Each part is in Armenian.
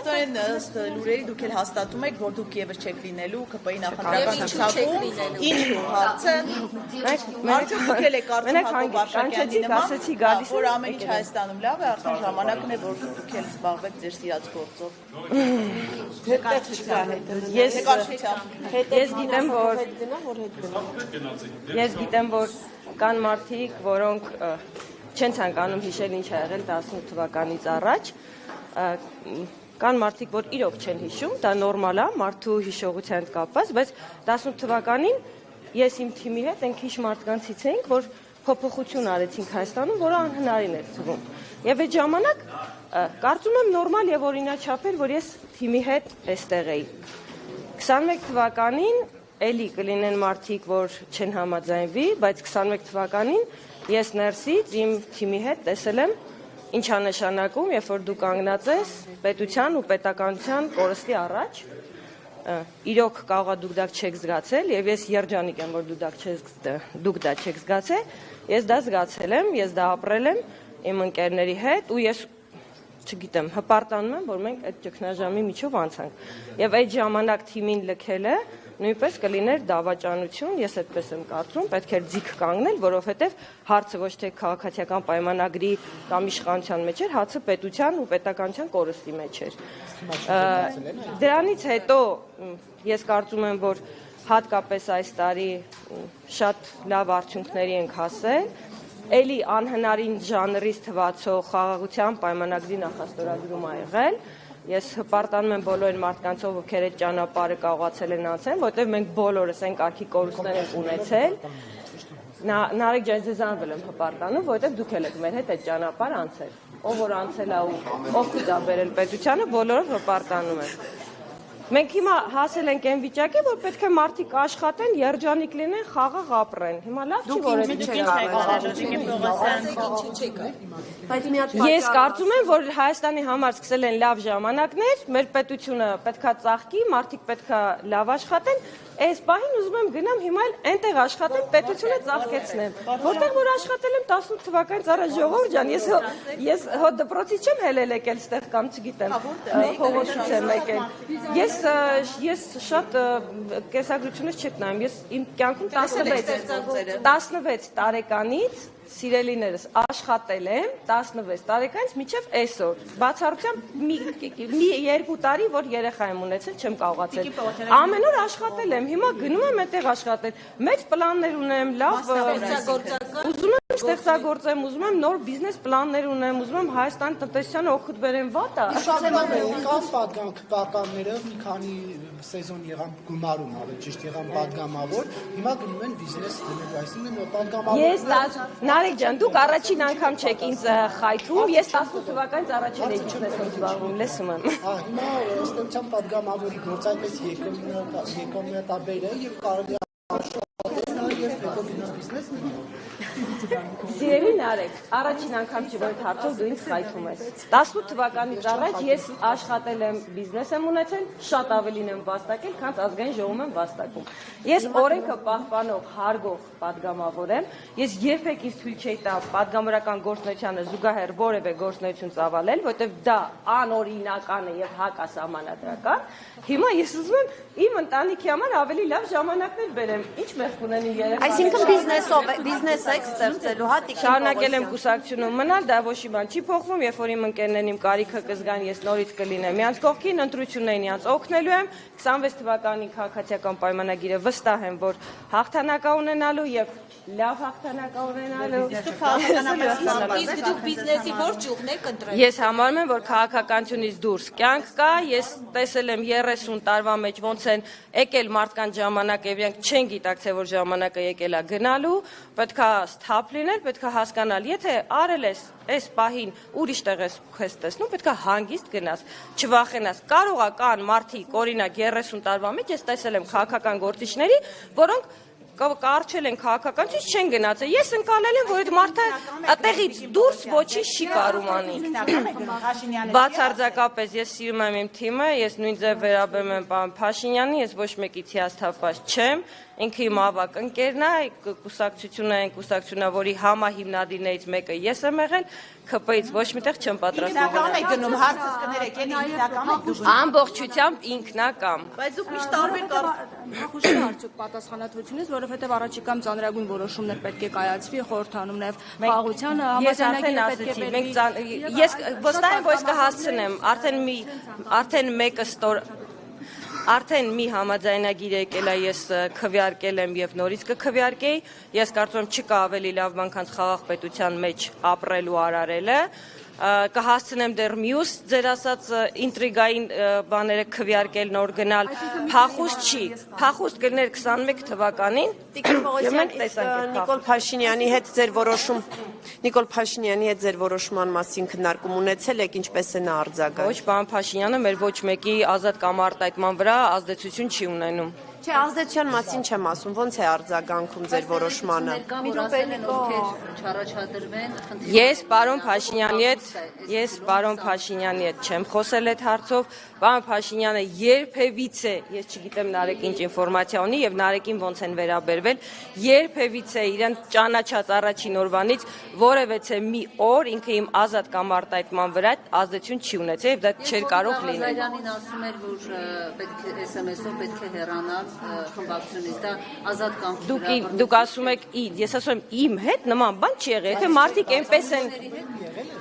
Ստորեն լուրերի դուք էլ հաստատում եք, որ դուք եւս չեք լինելու ԿՊ-ի նախընտրական ցուցակում, ինչու հարցը, արդյոք դուք էլ եք կարծում Հակոբ Արշակյանի նման, որ ամեն ինչ Հայաստանում լավ է, արդեն ժամանակն է, որ դուք էլ զբաղվեք ձեր սիրած գործով։ Ես գիտեմ, որ կան մարդիկ, որոնք չեն ցանկանում հիշել ինչ ա եղել 18 թվականից առաջ, կան մարդիկ, որ իրոք չեն հիշում, դա նորմալ է, մարդու հիշողության հետ կապված, բայց 18 թվականին ես իմ թիմի հետ ենք հիշ մարդկանցից էինք, որ փոփոխություն արեցինք Հայաստանում, որը անհնարին էր թվում։ Եվ այդ ժամանակ կարծում եմ նորմալ եւ օրինաչափ էր, որ ես թիմի հետ այստեղ էի։ 21 թվականին էլի կլինեն մարդիկ, որ չեն համաձայնվի, բայց 21 թվականին ես ներսից իմ թիմի հետ տեսել եմ ինչ է նշանակում, երբ որ դու կանգնած ես պետության ու պետականության կորստի առաջ, իրոք կարող է դուք դա չեք զգացել, եւ ես երջանիկ եմ, որ դուք դա չեք զգացել, ես դա զգացել եմ, ես դա ապրել եմ իմ ընկերների հետ ու ես չգիտեմ, հպարտանում եմ, որ մենք այդ ճգնաժամի միջով անցանք։ Եվ այդ ժամանակ թիմին լքելը նույնպես կլիներ դավաճանություն, ես այդպես եմ կարծում, պետք էր ձիգ կանգնել, որովհետև հարցը ոչ թե քաղաքացիական պայմանագրի կամ իշխանության մեջ էր, հարցը պետության ու պետականության կորստի մեջ էր։ Դրանից հետո ես կարծում եմ, որ հատկապես այս տարի շատ լավ արդյունքների ենք հասել, էլի անհնարին ժանրից թվացող խաղաղության պայմանագրի նախաստորագրում ա եղել, ես հպարտանում եմ բոլոր մարդկանցով, ովքեր այդ ճանապարհը կարողացել են անցնել, որտեղ մենք բոլորս այն կարգի կորուստներ ենք ունեցել։ Նարեկ ջան, ձեզ անվել եմ հպարտանում, որտեղ դուք էլ եք մեր հետ այդ ճանապարհ անցել։ Ով որ անցել ա ու օգուտ ա բերել պետությանը, բոլորով հպարտանում եմ։ Մենք հիմա հասել ենք այն վիճակի, որ պետք է մարդիկ աշխատեն, երջանիկ լինեն, խաղաղ ապրեն։ Հիմա լավ չի, որ Ես կարծում եմ, որ Հայաստանի համար սկսել են լավ ժամանակներ, մեր պետությունը պետքա ծաղկի, մարդիկ պետքա լավ աշխատեն, այս պահին ուզում եմ գնամ հիմա էլ այնտեղ աշխատեմ, պետությունը ծաղկեցնեմ։ Որտեղ որ աշխատել եմ 18 թվականից առաջ, ժողովուրդ ջան, ես հո դպրոցից չեմ հելել եկել ստեղ կամ չգիտեմ, փողոցից եմ եկել։ Ես շատ կեսագրությունից չեք նայում, ես իմ կյանքում 16 տարեկանից սիրելիներս աշխատել եմ 16 տարեկանից մինչև այսօր, բացառությամբ մի 2 տարի, որ երեխա եմ ունեցել, չեմ կարողացել, ամեն օր աշխատել եմ, հիմա գնում եմ այդտեղ աշխատել, մեծ պլաններ ունեմ, լավ ուզում եմ ստեղծագործեմ, ուզում եմ նոր բիզնես պլաններ ունեմ, ուզում եմ Հայաստանի տնտեսությանը օգուտ բերեմ, վատա։ Կան պատկանները, մի քանի սեզոն եղան գումարում, ավելի ճիշտ եղան պատգամավոր, հիմա գնում են բիզնես դնելու, այսինքն պատգամավոր Նարեկ ջան, դուք առաջին անգամ չեք ինձ խայթում, ես 18 թվականից առաջին էի բիզնեսով զբաղվում, լսում եմ։ Հիմա ըստ էության պատգամավորի գործակից եկամտաբեր է եւ կարելի է աշխատել եւ հետո բիզնես Սիրելի Նարեկ, առաջին անգամ չի, որ հարցով դու ինձ խայթում ես։ 18 թվականից առաջ ես աշխատել եմ, բիզնես եմ ունեցել, շատ ավելին եմ վաստակել, քան ազգային ժողովում եմ վաստակում։ Ես օրենքը պահպանող, հարգող պատգամավոր եմ, ես երբեք ինձ թույլ չէի տա պատգամավորական գործունեությանը զուգահեռ որևէ գործունեություն ծավալել, որտեղ դա անօրինական է եւ հակասահմանադրական։ Հիմա ես ուզում եմ իմ ընտանիքի համար ավելի լավ ժամանակներ բերեմ։ Ինչ մեղք ունենի երեխաները։ Այսինքն բիզնես եք ստեղծելու, հատիկ շարունակել եմ կուսակցությունում մնալ, դա ոչ մի բան չի փոխվում, երբ որ իմ ընկերներն իմ կարիքը կզգան, ես նորից կլինեմ։ Իրանց կողքին ընտրություններին իրանց օգնելու եմ, 26 թվականի քաղաքացիական պայմանագիրը վստահ եմ, որ հաղթանակ ունենալու եւ լավ հաղթանակ ունենալու։ Իսկ դուք բիզնեսի ո՞ր ճյուղն եք ընտրել։ Ես համարում եմ, որ քաղաքականությունից դուրս կյանք կա, ես տեսել եմ 30 տարվա մեջ ոնց են եկել մարդկանց ժամանակը եւ իրենք չեն գիտակցել, որ ժամանակը եկել է գնալու, պետքա սթափ լինել, պետքա հասկանալ, եթե արել ես այս պահին ուրիշ տեղ ես տեսնում, պետքա հանգիստ գնաս, չվախենաս։ Կարող է կան մարդիկ, օրինակ 30 տարվա մեջ ես տեսել եմ քաղաքական գործիչների, որոնք կարճել են քաղաքականություն, չեն գնացել։ Ես ընկալել եմ, որ այդ մարդը այդտեղից դուրս ոչինչ չի կարում անի։ Բացարձակապես ես սիրում եմ իմ թիմը, ես նույն ձև վերաբերում եմ պարոն Փաշինյանին, ես ոչ մեկից հիասթափված չեմ, ինքը իմ ավակ ընկերն է, կուսակցությունը, որի համահիմնադիրներից մեկը ես եմ եղել, ՔՊ-ից ոչ միտեղ չեմ պատրաստվում։ Ինքնական եք գնում, հարցս կներեք, էլի ինքնական եք դուք։ Ամբողջությամբ ինքնական։ Բայց դուք միշտ տարբեր Փախուշի արդյոք պատասխանատվությունից, որովհետև առաջիկայում ծանրագույն որոշումներ պետք է կայացվի, խորհրդանում նաև խաղաղությանը համաձայնագիրը պետք է բերվի։ Ես վստահ եմ, որ ես կհասցնեմ, արդեն մի համաձայնագիր եկել է, ես քվեարկել եմ եւ նորից կքվեարկեի, ես կարծում եմ չկա ավելի լավ բան, քան խաղաղ պետության մեջ ապրելու արարելը, կհասցնեմ դեռ մյուս ձեր ասած ինտրիգային բաները քվեարկել, նոր գնալ, փախուստ չի, փախուստ կներ 21 թվականին, Նիկոլ Փաշինյանի հետ ձեր որոշման մասին քննարկում ունեցել եք, ինչպես է նա արձագանք։ Ոչ, պարոն Փաշինյանը մեր ոչ մեկի ազատ կամ արտահայտման վրա ազդեցություն չի ունենում։ Չէ, ազդեցության մասին չեմ ասում, ոնց է արձագանքում ձեր որոշմանը։ Ես պարոն Փաշինյանի հետ չեմ խոսել այդ հարցով, պարոն Փաշինյանը երբևիցե, ես չգիտեմ Նարեկ ինչ ինֆորմացիա ունի եւ Նարեկին ոնց են վերաբերվել, երբևիցե իրեն ճանաչած առաջին օրվանից որևէ մի օր ինքը իմ ազատ կամ արտահայտման վրա ազդեցություն չի ունեցել եւ դա չէր կարող լինել։ Հայրյանին ասում էր, որ պետք է SMS-ով պետք է հեռանալ խմբակցությունից, դա ազատ կամքի վրա։ Դուք ասում եք, ես ասում եմ իմ հետ նման բան չի եղել, եթե մարդիկ այնպես են,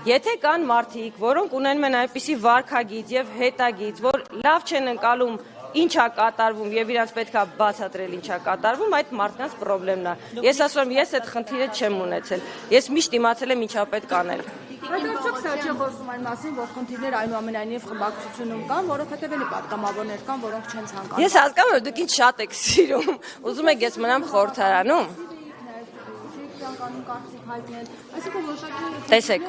եթե կան մարդիկ, որոնք ունենում են այնպիսի վարքագիծ եւ հետագիծ, որ լավ չեն ընկալում ինչ է կատարվում եւ իրանց պետքա բացատրել ինչ է կատարվում, այդ մարդկանց խնդիրն է։ Ես ասում եմ, ես այդ խնդիրը չեմ ունեցել։ Ես միշտ իմացել եմ ինչա պետք անել։ Բայց արդյոք սա չի խոսում այն մասին, որ խնդիրներ այնուամենայնիվ խմբակցությունում կան, որովհետև էլի պատգամավորներ կան, որոնք չեն ցանկանում։ Ես հասկանում եմ, դուք ինձ շատ եք սիրում։ Ուզում եք ես մնամ խորհրդարանում։ Տեսեք,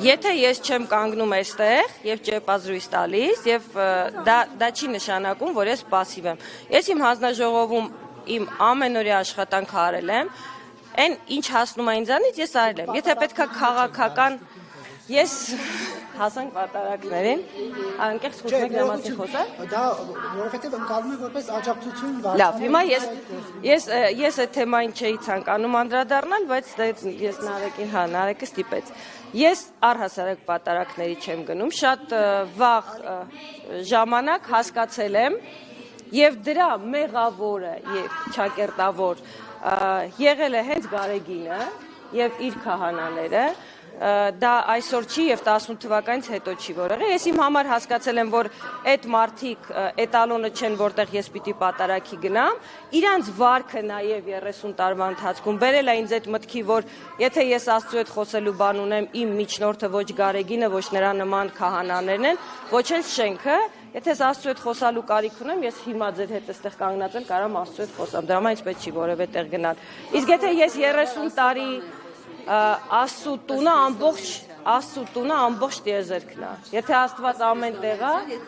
եթե ես չեմ կանգնում այստեղ եւ ճեպազրույց տալիս եւ դա չի նշանակում, որ ես пассив եմ։ Ես իմ հանձնաժողովում իմ ամենօրյա աշխատանքը արել եմ, այն ինչ հասնում է ինձանից ես արել եմ։ Եթե պետքա քաղաքական ես հասանք պատարակներին, անկեղծ խոսում եք նրա մասին խոսալ։ Դա որովհետև ընկալում է որպես աջակցություն։ Լավ, հիմա ես այդ թեմային չէի ցանկանում անդրադառնալ, բայց ես Նարեկը ստիպեց։ Ես առհասարակ պատարակների չեմ գնում, շատ վաղ ժամանակ հասկացել եմ եւ դրա մեղավորը եւ ճակերտավոր եղել է հենց Գարեգինը եւ իր քահանաները, դա այսօր չի եւ 18 թվականից հետո չի որ եղել։ Ես իմ համար հասկացել եմ, որ այդ մարդիկ էտալոնը չեն, որտեղ ես պիտի պատարակի գնամ, իրանց վարքը նաեւ 30 տարվա ընթացքում բերել է ինձ այդ մտքի, որ եթե ես Աստծո հետ խոսելու բան ունեմ, իմ միջնորդը ոչ Գարեգինը, ոչ նրա նման քահանաներն են, ոչ էլ շենքը, եթե ես Աստծո հետ խոսալու կարիք ունեմ, ես հիմա ձեր հետ այստեղ կանգնած եմ, կարամ Աստծո հետ խոսամ, դրա համար ինձ պետք չի որևէ տեղ գնալ։ Իսկ եթե ես 30 տարի Աստծո տունը ամբողջ տիեզերքն է։ Եթե Աստված ամեն տեղ է,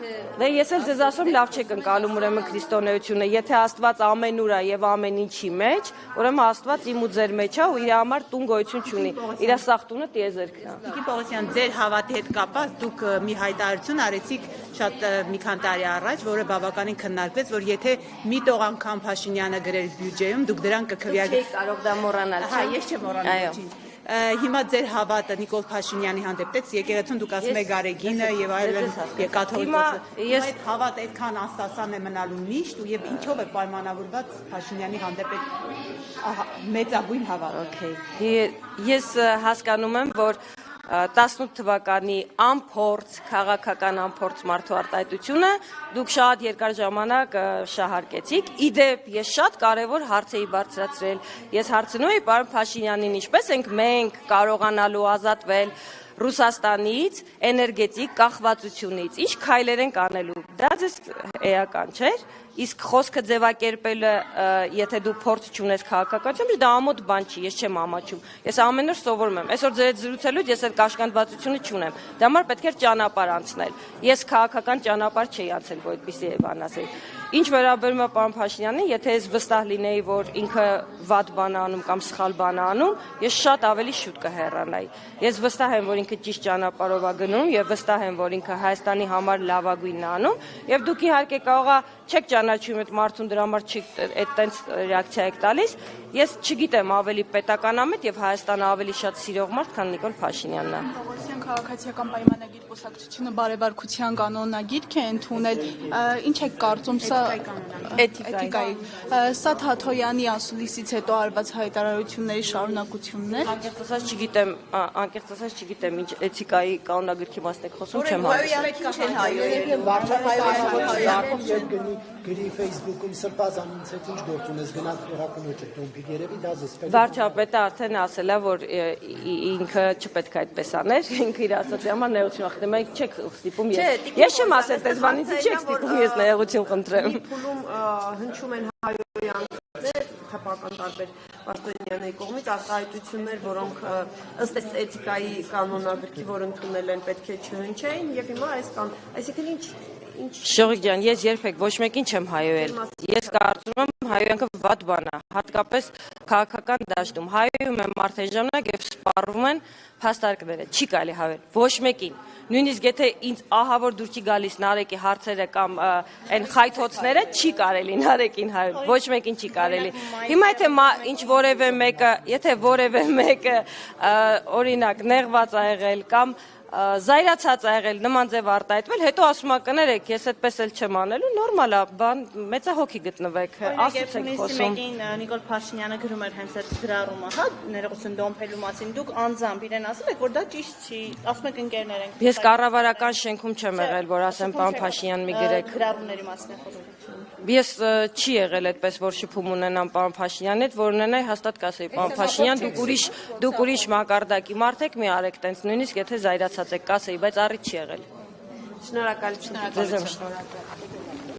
դե ես էլ ձեզ ասում լավ չեք ընկալում ուրեմն քրիստոնեությունը, եթե Աստված ամենուր է եւ ամեն ինչի մեջ, ուրեմն Աստված իմ ու ձեր մեջ է ու իր համար տուն գոյություն չունի։ Իր սաղ տունը տիեզերքն է։ Տիկին Պողոսյան, ձեր հավատի հետ կապված դուք մի հայտարարություն արեցիք շատ մի քանի տարի առաջ, որը բավականին քննարկվեց, որ եթե մի տող անգամ Փաշինյանը գրեր բյուջեում, դուք դրան կքվեարկեք։ Չի կարող դա մոռանալ։ Հա, ես չեմ մոռանալ։ Հիմա ձեր հավատը Նիկոլ Փաշինյանի հանդեպ դեց եկեղեցուն դուք ասում եք Գարեգինը եւ այլն կաթողիկոսը։ Ես հավատ այդքան աստասան է մնալու միշտ ու եւ ինչով է պայմանավորված Փաշինյանի հանդեպ այդ մեծագույն հավատը։ Okay։ Ես հասկանում եմ, որ 18 թվականի ամփորձ քաղաքական ամփորձ մարդու արտահայտությունը դուք շատ երկար ժամանակ շահարկեցիք։ Իդեպ ես շատ կարևոր հարց էի բարձրացրել։ Ես հարցնում էի պարոն Փաշինյանին, ինչպես ենք մենք կարողանալու ազատվել Ռուսաստանից էներգետիկ կախվածությունից, ինչ քայլեր ենք անելու։ Դա ձեզ էական չէր։ Իսկ խոսքը ձևակերպելը, եթե դու փորձ չունես քաղաքականություն, դա ամոթ բան չի, ես չեմ ամաչում։ Ես ամեն օր սովորում եմ։ Այսօր ձեր հետ զրուցելուց ես այդ կաշկանդվածությունը չունեմ։ Դա համար պետք է ճանապարհ անցնել։ Ես քաղաքական ճանապարհ չէի անցել, որ այդպեսի բան ասեի։ Ինչ վերաբերում է պարոն Փաշինյանին, եթե ես վստահ լինեի, որ ինքը վատ բան է անում կամ սխալ բան է անում, ես շատ ավելի շուտ կհեռանայի։ Ես վստահ եմ, որ ինքը ճիշտ ճանապարհով է գնում եւ վստահ եմ, որ ինքը Հայաստանի համար լավագույնն է անում եւ դուք իհարկե կարողա չեք ճանաչում այդ մարդուն, դրա համար այդտենց ռեակցիա եք տալիս։ Ես չգիտեմ ավելի պետականամետ եւ Հայաստանը ավելի շատ սիրող մարդ, քան Նիկոլ Փաշինյանն է։ Պողոսյան քաղաքացիական պայմանագիր կուսակցությունը բարեբարքության կանոնագիրք է ընդունել։ Ինչ եք կարծում սա էթիկայի։ Սա Թաթոյանի ասուլիսից հետո արված հայտարարությունների շարունակությունն է։ Անկեղծ ասած չգիտեմ ինչ էթիկայի կանոնագրքի մասն եք խոսում, չեմ հարցնում։ Գրի Facebook-ում սրբազանից հետ ինչ գործ ունես գնաց հերակնոջը տոմպիկ երևի դա զսպել։ Վարչապետը արդեն ասել է, որ ինքը չպետք է այդպես աներ, ինքը իր ասածի համար նեղություն խնդրում է, չեք ստիպում ես չեմ ասել, տեսվանից չեք ստիպում ես նեղություն խնդրեմ։ Փուլում հնչում են հայոյանքներ, թափական տարբեր պաշտոնյաների կողմից արտահայտություններ, որոնք ըստ էթիկայի կանոնագրքի, որ ընդունել են, պետք է չհնչեին, եւ հիմա այսինքն ինչ Շողիկ ջան, ես երբեք ոչ մեկին չեմ հայոյել։ Ես կարծում եմ հայոյանքը վատ բան է, հատկապես քաղաքական դաշտում։ Հայոյում են մարդեն ժամանակ եւ սպառվում են փաստարկները։ Չի կարելի հայոյել ոչ մեկին։ Նույնիսկ եթե ինձ ահավոր դուր չի գալիս Նարեկի հարցերը կամ այն խայթոցները, չի կարելի Նարեկին հայոյել։ Ոչ մեկին չի կարելի։ Հիմա եթե որևէ մեկը օրինակ նեղված ա եղել կամ զայրացած ա եղել նման ձև արտահայտվել, հետո ասում ա կներեք, ես այդպես էլ չեմ անելու, նորմալ ա, բան մեծահոգի գտնվեք, ասուց եք խոսում։ Մեկին Նիկոլ Փաշինյանը գրում էր հենց այդ գրառումը, հա, ներողություն դոմփելու մասին, դուք անձամբ իրեն ասել եք, որ դա ճիշտ չի, ասում եք ընկերներ ենք։ Ես կառավարական շենքում չեմ եղել, որ ասեմ պարոն Փաշինյան մի գրեք։ Գրառումների մասին է խոսում։ Ես չի եղել այդպես, որ շփում ունենամ պարոն Փաշինյանի հետ, որ ունենայի հաստատ կասեի, պարոն Փաշինյան, դուք ուրիշ մակարդակի մարդ եք, մի արեք տենց, նույնիսկ եթե զայրացած եք կասեի, բայց առիթ չի եղել։ Շնորհակալություն։ Ձեզ եմ շնորհակալ։